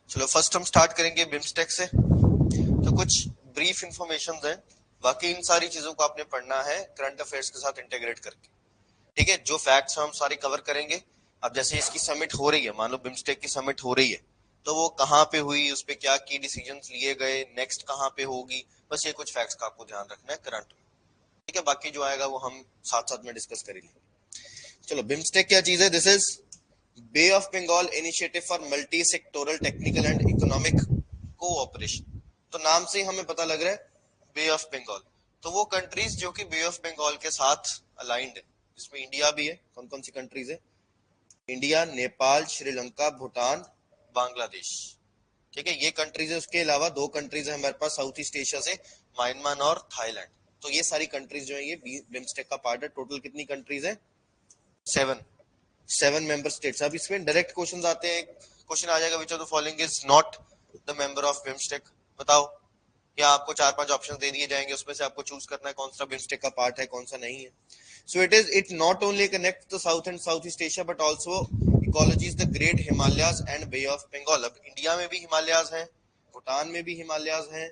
चलो फर्स्ट हम स्टार्ट करेंगे बिम्स्टेक से। तो कुछ ब्रीफ इंफॉर्मेशन है, बाकी इन सारी चीजों को आपने पढ़ना है करंट अफेयर्स के साथ इंटीग्रेट करके। ठीक है, जो फैक्ट्स हम सारे कवर करेंगे। अब जैसे इसकी समिट हो रही है, मान लो बिम्स्टेक की समिट हो रही है, तो वो कहाँ पे हुई, उस पे क्या की डिसीजंस लिए गए, नेक्स्ट कहाँ पे होगी, बस ये कुछ फैक्ट्स का आपको ध्यान रखना है करंट में। ठीक है, बाकी जो आएगा वो हम साथ साथ में डिस्कस करेंगे। चलो बिम्स्टेक क्या चीज है? This is bay of Bengal initiative for multi sectoral technical and economic cooperation. तो नाम से ही हमें पता लग रहा है बे ऑफ बंगाल। तो वो कंट्रीज जो कि बे ऑफ बंगाल के साथ अलाइंड है, जिसमें इंडिया भी है। कौन कौन सी कंट्रीज है? इंडिया, नेपाल, श्रीलंका, भूटान, बांग्लादेश। ठीक है, ये कंट्रीज है। उसके अलावा दो कंट्रीज है हमारे पास साउथ ईस्ट एशिया से, म्यांमार और थाईलैंड। तो ये सारी कंट्रीज जो है ये बिम्स्टेक का पार्ट है। टोटल कितनी कंट्रीज है? 7 मेंबर स्टेट्स। अब इसमें डायरेक्ट क्वेश्चन आते हैं। क्वेश्चन आ जाएगा which of the following is not the member of BIMSTEC. बताओ, या आपको 4-5 ऑप्शन दे दिए जाएंगे, उसमें से आपको चूज करना है कौन सा बिम्स्टेक का पार्ट है, कौन सा नहीं है। So it not only connect the South and South East Asia but also ecologies the great Himalayas and bay of Bengal. अब इंडिया में भी हिमालयाज हैं, भूटान में भी हिमालयाज हैं,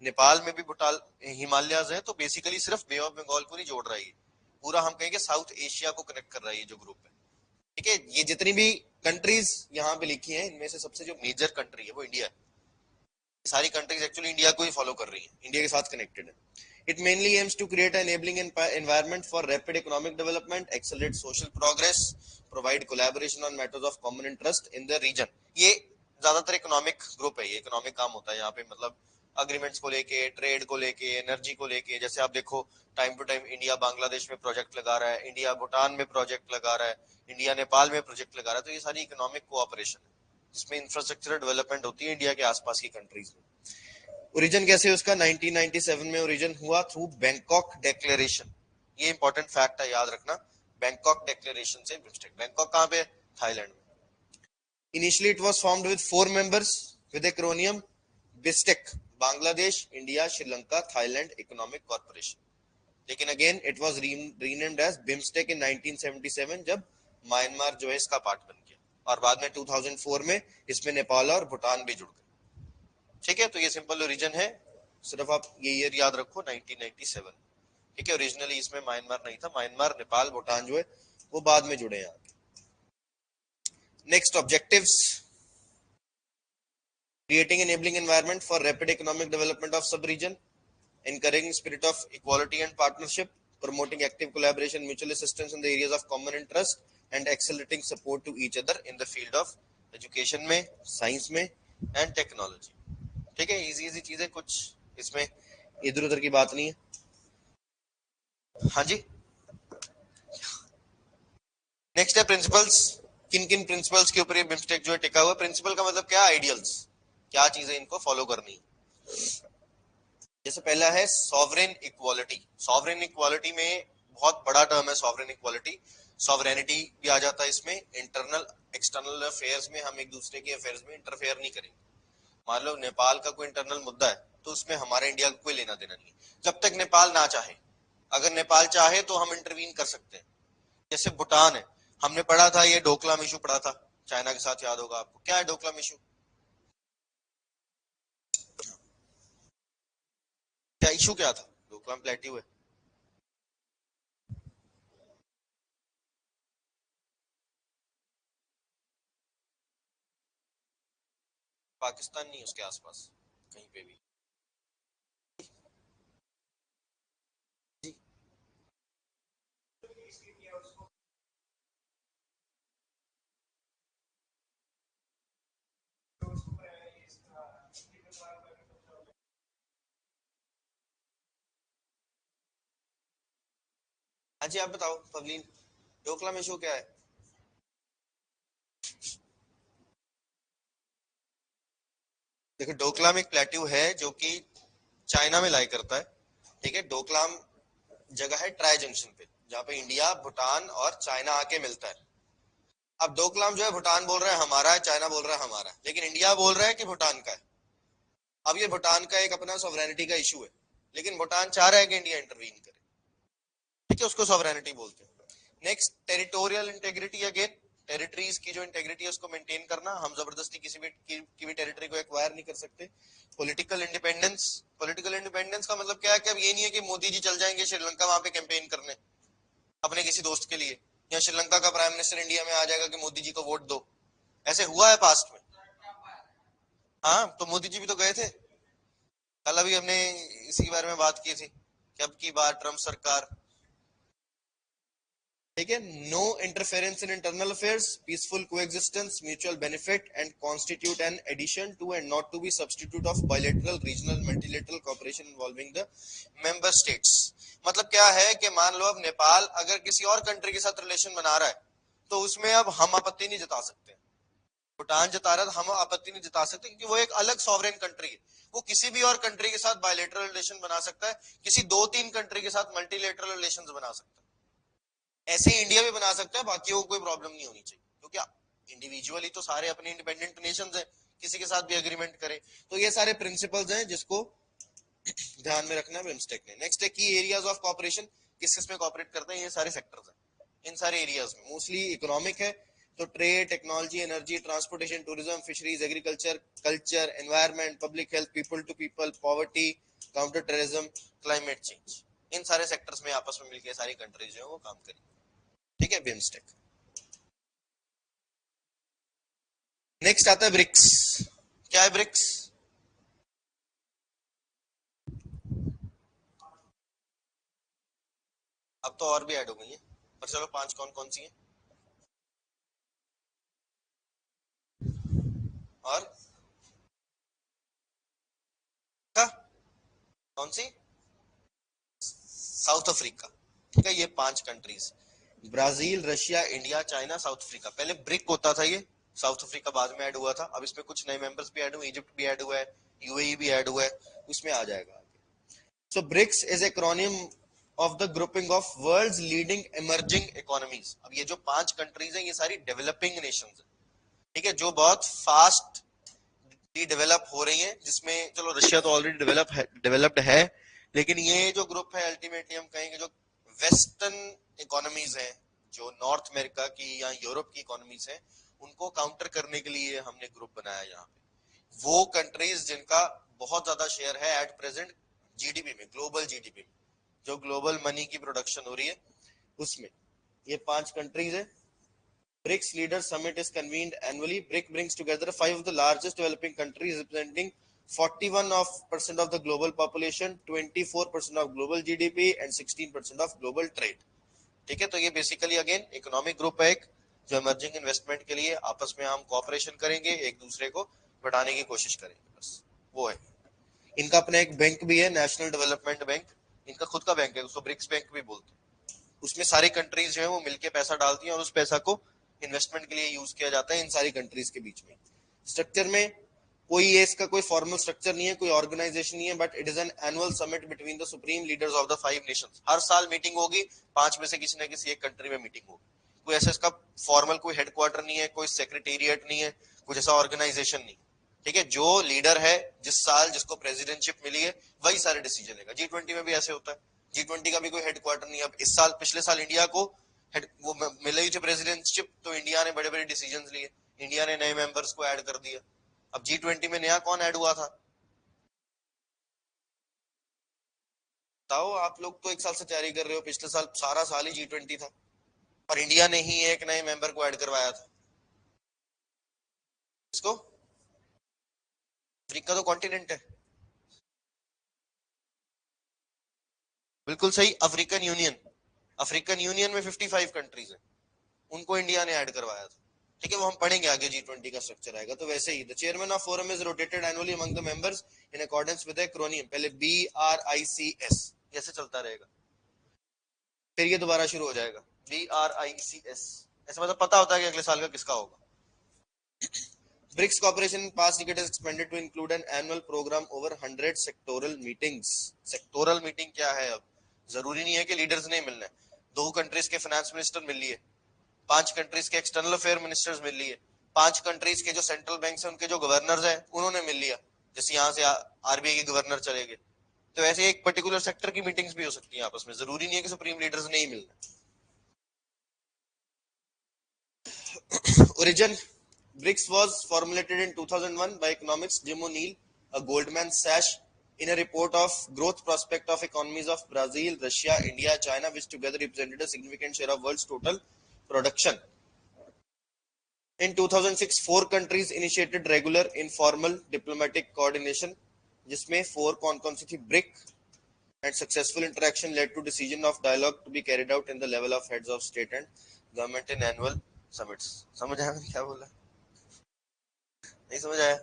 नेपाल में भी भूटान हिमालयाज हैं। तो बेसिकली सिर्फ बे ऑफ बंगाल को नहीं जोड़ रहा है, पूरा हम कहेंगे साउथ एशिया को कनेक्ट कर रहा है ये जो ग्रुप है। ठीक है, ये जितनी भी कंट्रीज यहाँ पे लिखी हैं, इनमें से सबसे जो मेजर कंट्री है वो इंडिया है। सारी कंट्रीज एक्चुअली इंडिया को ही फॉलो कर रही हैं, इंडिया के साथ कनेक्टेड है। It mainly aims to create an enabling environment for rapid economic development, accelerate social progress, provide collaboration on matters of common interest in the region. ये ज्यादातर economic group है, ये इकोनॉमिक काम होता है यहाँ पे, मतलब अग्रीमेंट्स को लेके, ट्रेड को लेके, एनर्जी को लेके। जैसे आप देखो time to time India Bangladesh में प्रोजेक्ट लगा रहा है, इंडिया भूटान में प्रोजेक्ट लगा रहा है, इंडिया नेपाल में प्रोजेक्ट लगा रहा है। तो ये सारी इकोनॉमिक कोऑपरेशन है जिसमें इंफ्रास्ट्रक्चर डेवलपमेंट होती है इंडिया के आसपास की कंट्रीज में। ओरिजिन कैसे उसका? 1997 में ओरिजिन हुआ थ्रू बैंकॉक डिक्लेरेशन। ये इंपॉर्टेंट फैक्ट है, याद रखना। बैंकॉक डिक्लेरेशन से बिम्स्टेक। बैंकॉक कहां पे? थाईलैंड में। Initially it was formed with 4 members with acronym BISTEC, Bangladesh, India, Sri Lanka, Thailand economic corporation. लेकिन again it was renamed as BIMSTEC in 1977 जब म्यांमार जो है इसका पार्ट बन गया, और बाद में 2004 में इसमें नेपाल और भूटान भी जुड़ गए। ठीक है, तो ये सिंपल ओरिजिन है, सिर्फ आप ये ईयर याद रखो 1997। ठीक है, ओरिजिनली इसमें म्यांमार नहीं था, म्यांमार, नेपाल, भूटान जो है वो बाद में जुड़े हैं। Next objectives: creating enabling environment for rapid economic development of sub-region, encouraging spirit of equality and partnership, promoting active collaboration, mutual assistance in the areas of common interest, and accelerating support to each other in the field of education में, science में and technology। ठीक है, easy easy चीजें, कुछ इसमें इधर उधर की बात नहीं है। हाँ जी, नेक्स्ट है प्रिंसिपल्स। किन किन प्रिंसिपल्स के ऊपर ये बिम्स्टेक जो है टिका हुआ है? प्रिंसिपल का मतलब क्या? आइडियल्स, क्या चीजें इनको फॉलो करनी। जैसे पहला है सॉवरेन इक्वालिटी। सॉवरेन इक्वालिटी में बहुत बड़ा टर्म है सॉवरेन इक्वालिटी। सॉवरेनिटी भी आ जाता है इसमें। इंटरनल एक्सटर्नल अफेयर्स में हम एक दूसरे के अफेयर्स में इंटरफेयर नहीं करेंगे। मान लो नेपाल का कोई इंटरनल मुद्दा है तो उसमें हमारे इंडिया को कोई लेना देना नहीं है जब तक नेपाल ना चाहे। अगर नेपाल चाहे तो हम इंटरवीन कर सकते हैं। जैसे भूटान है, हमने पढ़ा था ये डोकलाम इशू पढ़ा था चाइना के साथ, याद होगा आपको। क्या है डोकलाम इशू? क्या इशू क्या था? डोकलाम प्लेट्यू है। पाकिस्तान नहीं, उसके आसपास कहीं पे भी। जी, हाँ जी, आप बताओ पवलीन, डोकलाम इशू क्या है? देखो डोकलाम एक प्लेट्यू है जो कि चाइना में लाई करता है। ठीक है, डोकलाम जगह है ट्राई जंक्शन पे, जहाँ पे इंडिया, भूटान और चाइना आके मिलता है। अब डोकलाम जो है भूटान बोल रहा है हमारा है, चाइना बोल रहा है हमारा है, लेकिन इंडिया बोल रहा है कि भूटान का है। अब ये भूटान का एक अपना सॉवरेनिटी का इशू है, लेकिन भूटान चाह रहा है कि इंडिया इंटरवीन करे, ठीक है, उसको सॉवरेनिटी बोलते हैं। Next, territorial integrity, again territories की जो इंटेग्रिटी है उसको मेंटेन करना, हम जबरदस्ती किसी भी की भी टेरिटरी को एक्वायर नहीं कर सकते। पॉलिटिकल इंडिपेंडेंस, पॉलिटिकल इंडिपेंडेंस का मतलब क्या है कि अब ये नहीं है कि मोदी जी चल जाएंगे श्रीलंका वहां पे कैंपेन करने अपने किसी दोस्त के लिए, या श्रीलंका का प्राइम मिनिस्टर इंडिया में आ जाएगा कि मोदी जी को वोट दो। ऐसे हुआ है पास्ट में। हाँ, तो मोदी जी भी तो गए थे। कल अभी हमने इसी के बारे में बात की थी कि अब की बार ट्रम्प सरकार, ठीक है, no interference in internal affairs, peaceful coexistence, mutual benefit and constitute an addition to and not to be substitute of bilateral regional multilateral cooperation involving the member states. मतलब क्या है कि मान लो अब नेपाल अगर किसी और कंट्री के साथ रिलेशन बना रहा है तो उसमें अब हम आपत्ति नहीं जता सकते। भूटान जता रहा है, हम आपत्ति नहीं जता सकते क्योंकि वो एक अलग सॉवरेन कंट्री है। वो किसी भी और कंट्री के साथ बायलैटरल रिलेशन बना सकता है, किसी दो तीन कंट्री के साथ मल्टीलेटरल रिलेशन बना सकता है। ऐसे ही इंडिया भी बना सकता है, बाकियों को कोई प्रॉब्लम नहीं होनी चाहिए, क्योंकि इंडिविजुअली तो सारे अपने इंडिपेंडेंट नेशंस हैं, किसी के साथ भी एग्रीमेंट करें। तो ये सारे प्रिंसिपल्स हैं जिसको ध्यान में रखना है बिम्स्टेक ने। नेक्स्ट है की एरियाज ऑफ कॉपरेशन, किस किस में कॉपरेट करते हैं, ये सारे सेक्टर्स हैं। इन सारे एरियाज में मोस्टली इकोनॉमिक है, तो trade, technology, energy, transportation, tourism, fisheries, agriculture, culture, environment, public health, people to people, poverty, counter terrorism, climate change. इन सारे सेक्टर्स में आपस में मिलकर सारी कंट्रीज जो है वो काम करेंगी, ठीक है, बिम्स्टेक। नेक्स्ट आता है ब्रिक्स। क्या है ब्रिक्स? अब तो और भी ऐड हो गई है, पर चलो पांच कौन कौन सी है? और का कौन सी? साउथ अफ्रीका, ठीक है, ये पांच countries, Brazil, Russia, India, China, south Africa. पहले ब्रिक होता था ये, साउथ अफ्रीका बाद में ऐड हुआ था। अब इसमें कुछ नए मेंबर्स भी ऐड हुए, इजिप्ट भी ऐड हुआ है, यूएई भी ऐड हुआ है, उसमें आ जाएगा। So BRICS is acronym of the grouping of world's leading emerging economies. अब ये जो पांच कंट्रीज हैं ये सारी डेवलपिंग नेशंस हैं, ठीक है, जो बहुत फास्ट डेवलप हो रही है, जिसमें चलो रशिया तो ऑलरेडी डेवलप्ड है, लेकिन ये जो ग्रुप है अल्टीमेटली हम कहेंगे जो वेस्टर्न इकोनॉमीज हैं, जो नॉर्थ अमेरिका की या यूरोप की इकोनॉमीज हैं, उनको काउंटर करने के लिए हमने ग्रुप बनाया यहाँ पे। वो कंट्रीज जिनका बहुत ज्यादा शेयर है एट प्रेजेंट जीडीपी में, ग्लोबल जीडीपी में, जो ग्लोबल मनी की प्रोडक्शन हो रही है उसमें, ये पांच कंट्रीज है। BRICS Leaders Summit is convened annually. BRIC brings together five of the largest developing countries representing 41% of the global population, 24% of global GDP and 16% of global trade. ठीक है, तो ये बेसिकली अगेन इकोनॉमिक ग्रुप है एक, जो emerging investment के लिए आपस में हम कोऑपरेशन करेंगे, एक दूसरे को बढ़ाने की कोशिश करेंगे, बस वो है। इनका अपना एक बैंक भी है, नेशनल डेवलपमेंट बैंक, इनका खुद का बैंक है, उसको ब्रिक्स बैंक भी बोलते हैं। उसमें सारी कंट्रीज जो है वो मिलके पैसा डालती हैं और उस पैसा को इन्वेस्टमेंट के लिए यूज किया जाता है इन सारी कंट्रीज के बीच में। स्ट्रक्चर में कोई ये इसका कोई फॉर्मल स्ट्रक्चर नहीं है, कोई ऑर्गेनाइजेशन नहीं है, but it is an annual summit between the supreme leaders of the five nations. हर साल मीटिंग होगी, पांच में से किसी न किसी एक कंट्री में मीटिंग होगी। कोई ऐसा इसका फॉर्मल कोई हेडक्वार्टर नहीं है, कोई सेक्रेटेरिएट नहीं है, कुछ ऐसा ऑर्गेनाइजेशन नहीं, ठीक है। जो लीडर है जिस साल जिसको प्रेसिडेंटशिप मिली है वही सारे डिसीजन लेगा। G20 में भी ऐसे होता है, G20 का भी कोई हेडक्वार्टर नहीं है। अब इस साल, पिछले साल इंडिया को वो मिले हुई थी प्रेसिडेंटशिप, तो इंडिया ने बड़े बड़े डिसीजन लिए, इंडिया ने नए मेंबर्स को ऐड कर दिया। अब G20 में नया कौन ऐड हुआ था बताओ? आप लोग तो एक साल से तैयारी कर रहे हो, पिछले साल सारा साल ही G20 था और इंडिया ने ही एक नए मेंबर को ऐड करवाया था। इसको अफ्रीका तो कॉन्टिनेंट है, बिल्कुल सही, अफ्रीकन यूनियन। अफ्रीकन यूनियन में 55 कंट्रीज है, उनको इंडिया ने ऐड करवाया था, ठीक है। वो हम पढ़ेंगे आगे, G20 का स्ट्रक्चर आएगा। तो वैसे ही the chairman of forum is rotated annually among the members in accordance with acronym, पहले BRICS, ऐसे चलता रहेगा, फिर ये दोबारा शुरू हो जाएगा BRICS, ऐसा मतलब पता होता है कि अगले साल का किसका होगा। BRICS cooperation in past decade has expanded to include an annual program over 100 sectoral meetings. Sectoral meeting क्या है? अब जरूरी नहीं है कि लीडर्स नहीं मिलना है, दो कंट्रीज के फाइनेंस मिनिस्टर मिल लिए, 5 कंट्रीज के एक्सटर्नल अफेयर मिनिस्टर्स मिल लिए, 5 कंट्रीज के जो सेंट्रल बैंक है उनके जो गवर्नर्स हैं उन्होंने मिल लिया, जैसे यहाँ से आरबीआई के गवर्नर चले गए। तो ऐसे एक पर्टिकुलर सेक्टर की मीटिंग्स भी हो सकती है आपस में, जरूरी नहीं है कि सुप्रीम लीडर्स नहीं मिलना। Origin: BRICS was formulated in 2001 by economics Jim O'Neill, a Goldman Sachs, in a report of growth prospect of economies of Brazil, Russia, India, China, which together represented a significant share of world's total production. In 2006, 4 countries initiated regular informal diplomatic coordination, जिसमें 4 कौन सी थी? BRIC, and successful interaction led to decision of dialogue to be carried out in the level of heads of state and government in annual summits. समझ आया मैंने क्या बोला? नहीं समझ आया?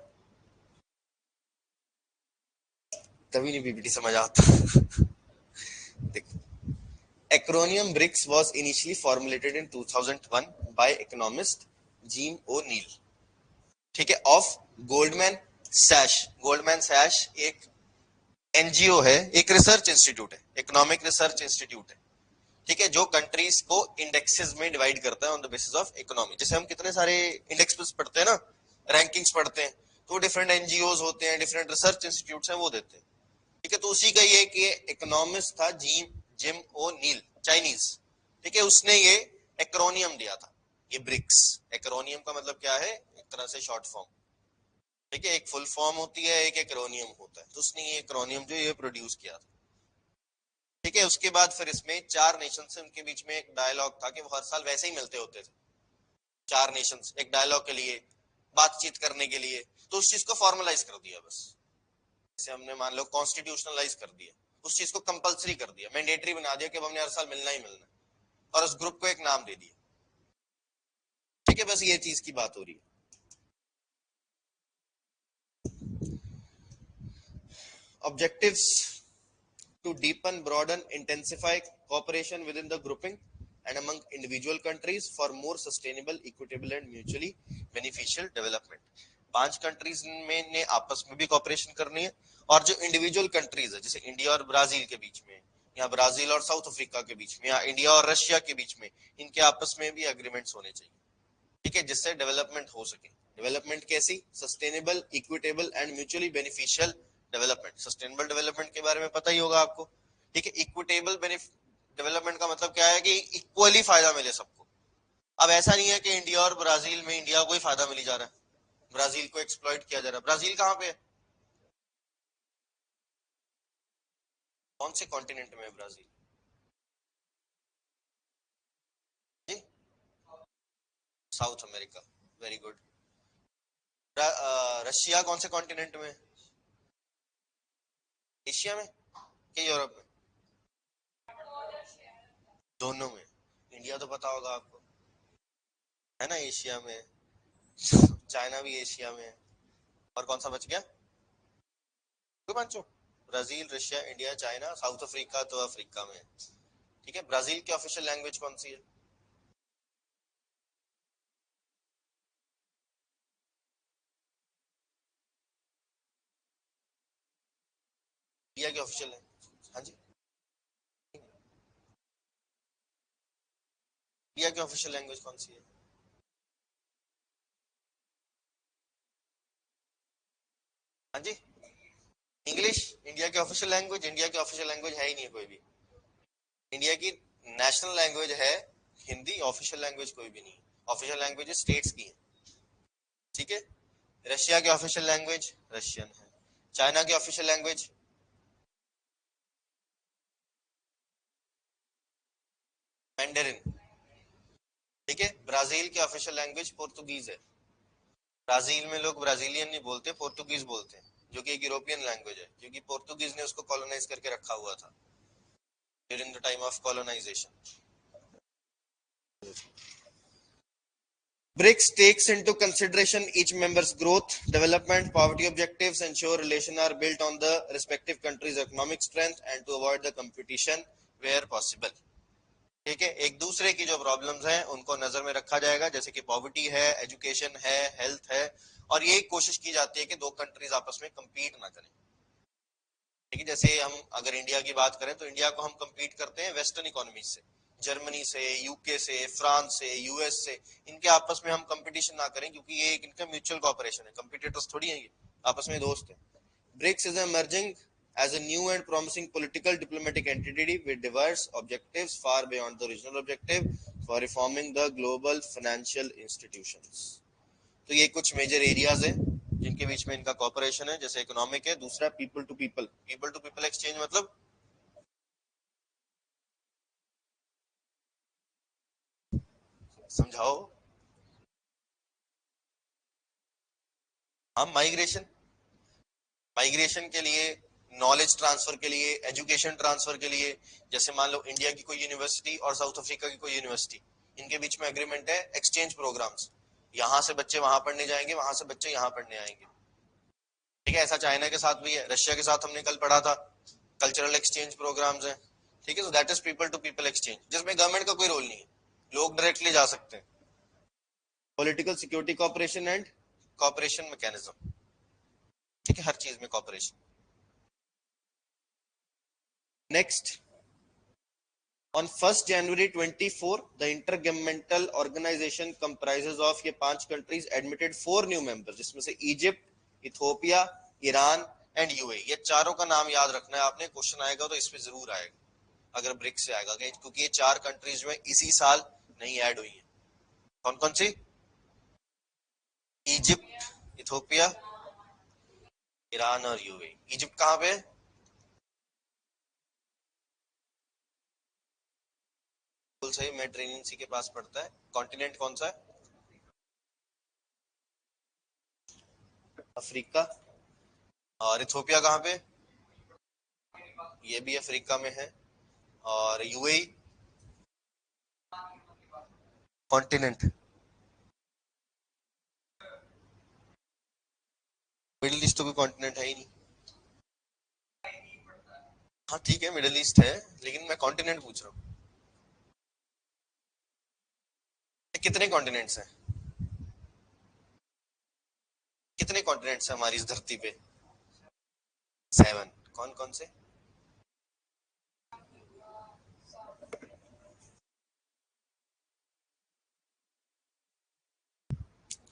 तभी नहीं पीपीटी समझ आता। देखो, acronym BRICS was initially formulated in 2001 by economist Jim O'Neill, ठीक है, ऑफ गोल्डमैन सैश। गोल्डमैन सैश एक एनजीओ है, एक रिसर्च इंस्टीट्यूट है, इकोनॉमिक रिसर्च इंस्टीट्यूट है, ठीक है, जो कंट्रीज को इंडेक्सेस में डिवाइड करता है on the basis of economy. जैसे हम कितने सारे इंडेक्स पढ़ते हैं ना, रैंकिंग्स पढ़ते हैं, तो डिफरेंट एनजीओज होते हैं, डिफरेंट रिसर्च इंस्टीट्यूट्स हैं, वो देते हैं, ठीक है। तो उसी का ये कि इकोनॉमिस्ट था जिम ओ नील, चाइनीज, ठीक है, उसने ये एक्रोनियम दिया था, ये ब्रिक्स। एक्रोनियम का मतलब क्या है? एक तरह से शॉर्ट फॉर्म, ठीक है, एक फुल फॉर्म होती है, एक एक्रोनियम होता है, तो उसने ये एक्रोनियम जो ये प्रोड्यूस किया था, ठीक है। उसके बाद फिर इसमें 4 नेशन से उनके बीच में एक डायलॉग था कि वो हर साल वैसे ही मिलते होते थे, 4 नेशन एक डायलॉग के लिए, बातचीत करने के लिए। तो उस चीज को फॉर्मलाइज कर दिया, बस जैसे हमने मान लो कॉन्स्टिट्यूशनलाइज कर दिया, उस चीज को कंपलसरी कर दिया, मैंडेटरी बना दिया कि अब हमने हर साल मिलना ही मिलना, और उस ग्रुप को एक नाम दे दिया, ठीक है। बस ये चीज की बात हो रही है। Objectives: to deepen, broaden, intensify cooperation within the grouping and among individual countries for more sustainable, equitable and mutually beneficial development. 5 countries में ने आपस में भी कॉपरेशन करनी है, और जो इंडिविजुअल कंट्रीज है, जैसे इंडिया और ब्राजील के बीच में, या ब्राजील और साउथ अफ्रीका के बीच में, या इंडिया और रशिया के बीच में, इनके आपस में भी एग्रीमेंट्स होने चाहिए, ठीक है, जिससे डेवलपमेंट हो सके। डेवलपमेंट कैसी? Sustainable, equitable and mutually beneficial development. Sustainable development के बारे में पता ही होगा आपको, ठीक है। इक्विटेबल डेवलपमेंट का मतलब क्या है? कि इक्वली फायदा मिले सबको। अब ऐसा नहीं है कि इंडिया और ब्राजील में इंडिया को ही फायदा मिली जा रहा है, ब्राजील को एक्सप्लॉइट किया जा रहा है। ब्राजील कहाँ पे है? कौन से कॉन्टिनेंट में है ब्राजील जी? South America, very good. Russia कौन से कॉन्टिनेंट में? एशिया में कि यूरोप में? दोनों में। इंडिया तो पता होगा आपको, है ना, एशिया में। चाइना भी एशिया में है। और कौन सा बच गया? पांचों, Brazil, Russia, India, China, south Africa तो अफ्रीका में है, ठीक है। ब्राजील की ऑफिशियल लैंग्वेज कौन सी है? इंडिया की ऑफिशियल है, हाँ जी, इंडिया की ऑफिशियल लैंग्वेज कौन सी है? हाँ जी, इंग्लिश। इंडिया की ऑफिशियल लैंग्वेज? इंडिया की ऑफिशियल लैंग्वेज है ही नहीं कोई भी। इंडिया की नेशनल लैंग्वेज है हिंदी, ऑफिशियल लैंग्वेज कोई भी नहीं। ऑफिशियल लैंग्वेज स्टेट्स की है, ठीक है। रशिया की ऑफिशियल लैंग्वेज रशियन है। चाइना की ऑफिशियल लैंग्वेज मैंडरिन, ठीक है। ब्राजील की ऑफिशियल लैंग्वेज पोर्तुगीज है। ब्राजील में लोग ब्राजीलियन नहीं बोलते, पोर्तुगीज बोलते हैं, जो कि एक यूरोपियन लैंग्वेज है, क्योंकि पोर्तुगीज ने उसको कॉलोनाइज करके रखा हुआ था during the time of colonisation. BRICS takes into consideration each member's growth, development, poverty objectives, ensure relations are built on the respective country's economic strength and to avoid the competition where possible, ठीक है। एक दूसरे की जो problems हैं उनको नजर में रखा जाएगा, जैसे कि पॉवर्टी है, एजुकेशन है, हेल्थ है, और यही कोशिश की जाती है कि दो कंट्रीज आपस में कम्पीट ना करें, ठीक है। जैसे हम अगर इंडिया की बात करें तो इंडिया को हम कम्पीट करते हैं वेस्टर्न इकोनॉमी से, जर्मनी से, यूके से, फ्रांस से, यूएस से, इनके आपस में हम कंपटीशन ना करें, क्योंकि ये इनका म्यूचुअल कॉपरेशन है, कंपटीटर्स थोड़ी हैं, ये आपस में दोस्त हैं। BRICS is emerging as a new and promising political diplomatic entity with diverse objectives far beyond the original objective for reforming the global financial institutions. तो ये कुछ मेजर एरियाज हैं जिनके बीच में इनका कॉपरेशन है, जैसे इकोनॉमिक है, दूसरा पीपल टू पीपल एक्सचेंज, मतलब समझाओ। हम माइग्रेशन माइग्रेशन के लिए, नॉलेज ट्रांसफर के लिए, एजुकेशन ट्रांसफर के लिए, जैसे मान लो इंडिया की कोई यूनिवर्सिटी और साउथ अफ्रीका की कोई यूनिवर्सिटी, इनके बीच में एग्रीमेंट है एक्सचेंज प्रोग्राम्स, यहाँ से बच्चे वहां पढ़ने जाएंगे, वहां से बच्चे यहाँ पढ़ने आएंगे। ठीक है, ऐसा चाइना के साथ भी है, रशिया के साथ हमने कल पढ़ा था, कल्चरल एक्सचेंज प्रोग्राम्स है। ठीक है, so that is people to people exchange, जिसमें गवर्नमेंट का कोई रोल नहीं है, लोग डायरेक्टली जा सकते हैं। Political security cooperation and cooperation mechanism, ठीक है, हर चीज में cooperation. Next, on 1st January 24, the intergovernmental organization comprises of ये 5 countries admitted 4 new members, जिसमें से Egypt, Ethiopia, Iran and UAE. ये चारों का नाम याद रखना है आपने, क्वेश्चन आएगा तो इसमें जरूर आएगा अगर ब्रिक्स से आएगा, क्योंकि ये 4 कंट्रीज में इसी साल नहीं ऐड हुई है। कौन कौन सी? इजिप्ट, इथियोपिया, ईरान और यूएई। इजिप्ट कहाँ पे? बिल्कुल सही, मेडिटेरेनियन सी के पास पड़ता है। कॉन्टिनेंट कौन सा है? अफ्रीका। और इथियोपिया कहाँ पे? ये भी अफ्रीका में है। और यूएई कॉन्टिनेंट, मिडिल ईस्ट तो कोई कॉन्टिनेंट है ही नहीं। हाँ ठीक है, मिडिल ईस्ट है, लेकिन मैं कॉन्टिनेंट पूछ रहा हूँ, कितने कॉन्टिनेंट्स हैं? कितने कॉन्टिनेंट्स हैं हमारी इस धरती पे? 7। कौन कौन से?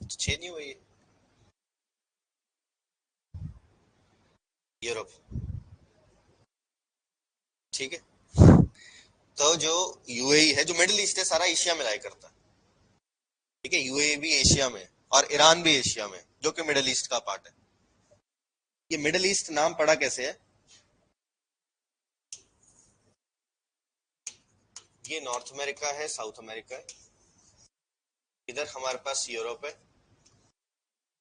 तो 6 नहीं हुए? यूरोप, ठीक है। तो जो यूएई है, जो मिडिल ईस्ट है, सारा एशिया में लाया करता है। ठीक है, यूएई भी एशिया में और ईरान भी एशिया में, जो कि मिडिल ईस्ट का पार्ट है। ये मिडिल ईस्ट नाम पड़ा कैसे है? ये नॉर्थ अमेरिका है, साउथ अमेरिका है, इधर हमारे पास यूरोप है,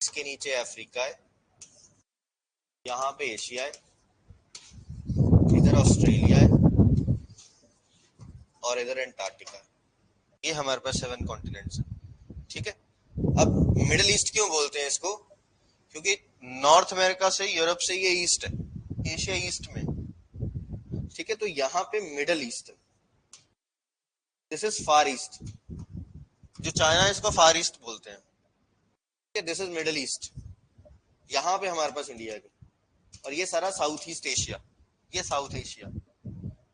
इसके नीचे अफ्रीका है, यहाँ पे एशिया है, इधर ऑस्ट्रेलिया है और इधर एंटार्क्टिका है। ये हमारे पास 7 कॉन्टिनेंट्स है। ठीक है, अब मिडिल ईस्ट क्यों बोलते हैं इसको? क्योंकि नॉर्थ अमेरिका से, यूरोप से ये ईस्ट है, एशिया ईस्ट में। ठीक है, तो यहाँ पे मिडिल ईस्ट है, दिस इज फार ईस्ट। जो चाइना है इसको फार ईस्ट बोलते हैं। दिस इज मिडिल ईस्ट, यहाँ पे हमारे पास इंडिया है, और ये सारा साउथ ईस्ट एशिया, ये साउथ एशिया।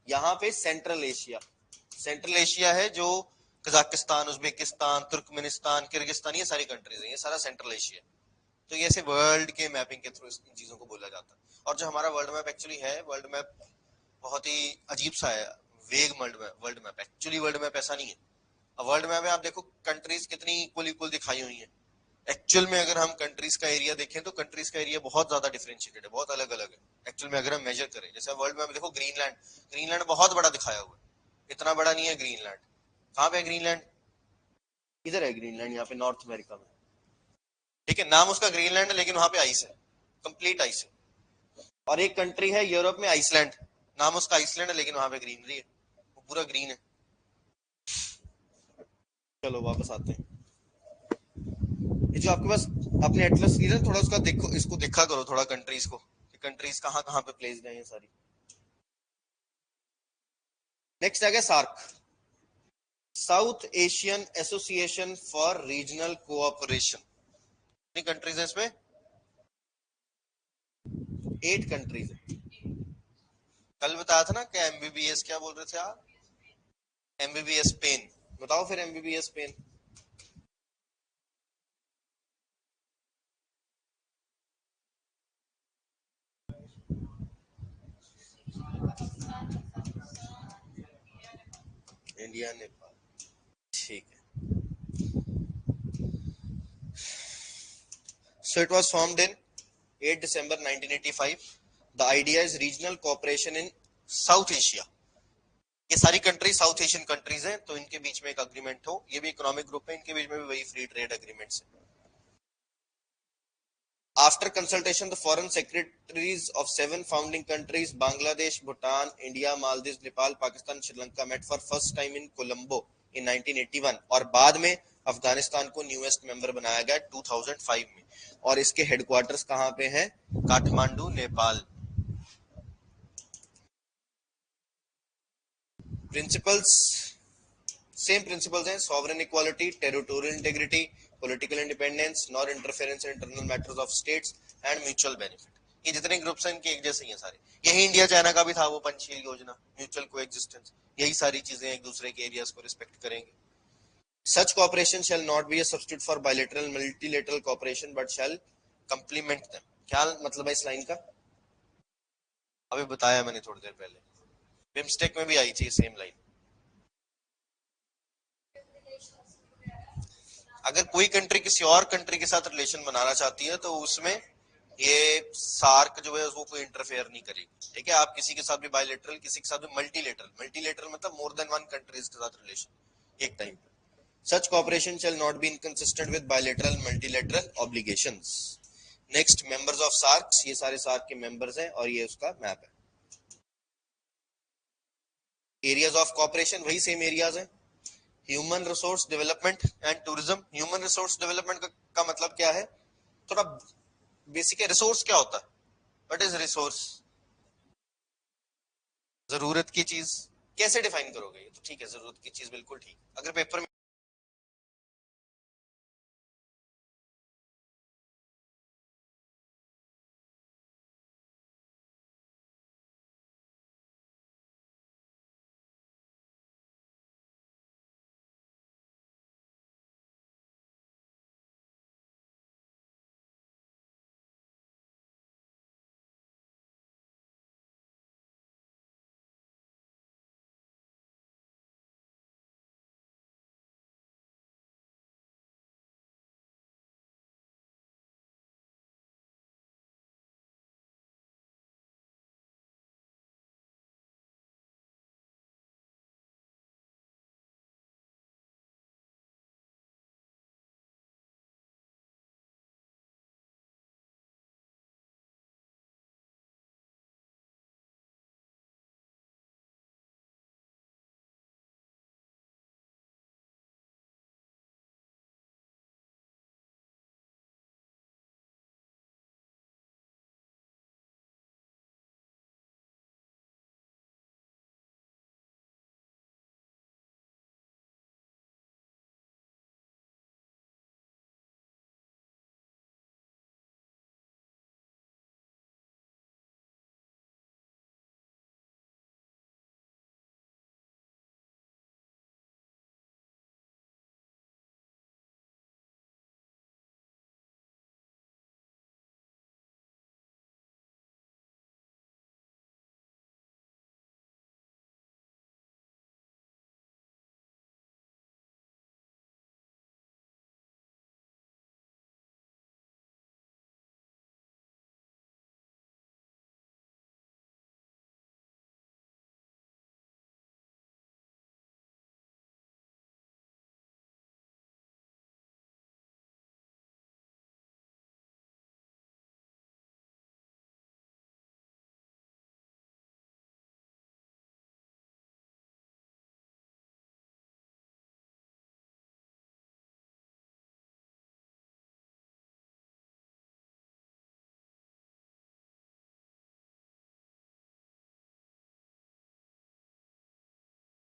यहाँ पे सेंट्रल एशिया, सेंट्रल एशिया है जो कजाकिस्तान, उज्बेकिस्तान, तुर्कमेनिस्तान, किर्गिस्तान, ये सारी कंट्रीज हैं, ये सारा सेंट्रल एशिया। तो ये ऐसे वर्ल्ड के मैपिंग के थ्रू इन चीजों को बोला जाता है। और जो हमारा वर्ल्ड मैप एक्चुअली है, वर्ल्ड मैप बहुत ही अजीब सा है, वेग world map actually world map ऐसा नहीं है। अब वर्ल्ड मैप में आप देखो कंट्रीज कितनी इक्वल इक्वल दिखाई हुई है, एक्चुअल में अगर हम कंट्रीज का एरिया देखें तो कंट्रीज का एरिया बहुत ज्यादा डिफरेंशिएटेड है, बहुत अलग अलग है एक्चुअल में। अगर हम मेजर करें, जैसे वर्ल्ड मैप देखो, ग्रीनलैंड, ग्रीनलैंड बहुत बड़ा दिखाया हुआ है, इतना बड़ा नहीं है ग्रीनलैंड। कहाँ पे है ग्रीनलैंड? इधर है ग्रीनलैंड, यहाँ पे नॉर्थ अमेरिका में। ठीक है, नाम उसका ग्रीनलैंड है, लेकिन वहां पे आइस है, कंप्लीट आइस है। और एक कंट्री है यूरोप में, आइसलैंड, नाम उसका आइसलैंड है, लेकिन वहां पे ग्रीनरी है, वो पूरा ग्रीन है। चलो वापस आते हैं, ये जो आपके पास अपने एटलस है, थोड़ा उसका देखो, इसको देखा करो थोड़ा कंट्रीज को, कंट्रीज कहाँ कहाँ पे प्लेस्ड है ये सारी। नेक्स्ट आ गया SAARC, South Asian Association for Regional Cooperation. कितनी कंट्रीज है इसमें? 8 कंट्रीज है। कल बताया था ना, क्या एमबीबीएस क्या बोल रहे थे आप? एमबीबीएस पेन, बताओ फिर एमबीबीएस पेन। इंडिया नेपाल, ठीक है। So it was formed in 8 December 1985. The idea is regional cooperation in South Asia. ये सारी कंट्री साउथ एशियन कंट्रीज हैं, तो इनके बीच में एक अग्रीमेंट हो। ये भी इकोनॉमिक ग्रुप है, इनके बीच में भी वही फ्री ट्रेड एग्रीमेंट्स है। After consultation, the foreign secretaries of 7 founding countries, Bangladesh, Bhutan, India, Maldives, Nepal, Pakistan, Sri Lanka, met for first time in Colombo in 1981 और बाद में अफगानिस्तान को न्यूएस्ट मेंबर बनाया गया 2005 में। और इसके हेडक्वार्टर्स कहाँ पे हैं? Kathmandu, Nepal. Principles same principles हैं, sovereign equality, territorial integrity, political independence, non interference in internal matters of states and mutual benefit. ये जितने ग्रुप्स हैं इनके एक जैसे ही हैं सारे। यही इंडिया चाइना का भी था वो पंचशील योजना, म्यूचुअल कोएग्जिस्टेंस। यही सारी चीजें एक दूसरे के एरियाज को रिस्पेक्ट करेंगे। Such cooperation shall not be a substitute for bilateral multilateral cooperation but shall complement them. क्या मतलब है इस लाइन का? अभी बताया मैंने थोड़ी देर पहले, बिम्स्टेक में भी आई थी सेम लाइन। अगर कोई कंट्री किसी और कंट्री के साथ रिलेशन बनाना चाहती है तो उसमें ये सार्क जो है वो कोई इंटरफेयर नहीं करेगी, ठीक है। आप किसी के साथ भी बायलैटरल, किसी के साथ भी मल्टीलेटरल, मल्टीलेटरल मतलब मोर देन वन कंट्रीज के साथ रिलेशन एक टाइम पे। Such cooperation shall not be inconsistent with bilateral multilateral obligations. Next, members of SAARC, ये सारे सार्क के मेंबर्स हैं और ये उसका मैप है। एरियाज ऑफ कॉपरेशन वही सेम एरियाज हैं। Human resource development and tourism. Human resource development का मतलब क्या है? थोड़ा बेसिक है। रिसोर्स क्या होता है? What is resource? जरूरत की चीज। कैसे डिफाइन करोगे? ये तो ठीक है, जरूरत की चीज बिल्कुल ठीक। अगर पेपर में